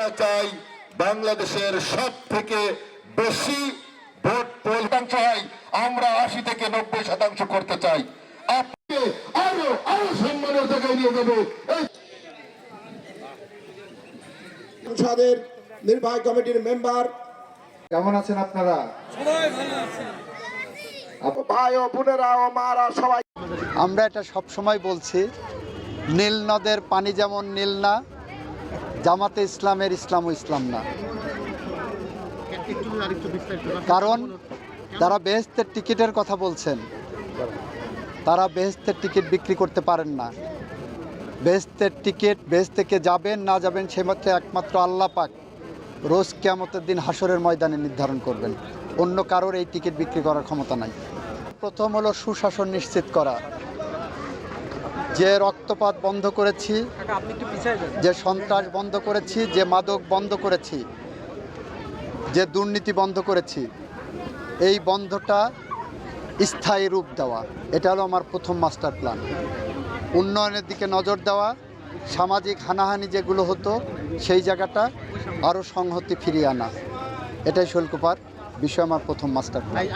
চাই বাংলাদেশের সব থেকে বেশি ভোট শতাংশ হয়, আমরা ৮০ থেকে ৯০% করতে চাই। আপনাকে আরো আরো সম্মানের জায়গায় নিয়ে যাবো। সংসদের নির্বাহী কমিটির মেম্বার, কেমন আছেন আপনারা? ভাই ও বোনেরা ও মারা সবাই, আমরা এটা সব সময় বলছি, নীল নদের পানি যেমন নীল না, জামাতে ইসলামের ইসলাম ও ইসলাম না। কারণ তারা বেহেশতের টিকিটের কথা বলছেন, তারা বেহেশতের টিকিট বিক্রি করতে পারেন না। বেহেশতের টিকিট, বেহেশত থেকে যাবেন না যাবেন সে মাত্র একমাত্র আল্লাহ পাক রোজ কিয়ামতের দিন হাসরের ময়দানে নির্ধারণ করবেন। অন্য কারোর এই টিকিট বিক্রি করার ক্ষমতা নাই। প্রথম হলো সুশাসন নিশ্চিত করা। যে রক্তপাত বন্ধ করেছি, যে সন্ত্রাস বন্ধ করেছি, যে মাদক বন্ধ করেছি, যে দুর্নীতি বন্ধ করেছি, এই বন্ধটা স্থায়ী রূপ দেওয়া, এটা হলো আমার প্রথম মাস্টার প্ল্যান। উন্নয়নের দিকে নজর দেওয়া, সামাজিক হানাহানি যেগুলো হতো সেই জায়গাটা আরও সংহতি ফিরিয়ে আনা, এটাই শৈলকুপার বিষয় আমার প্রথম মাস্টার প্ল্যান।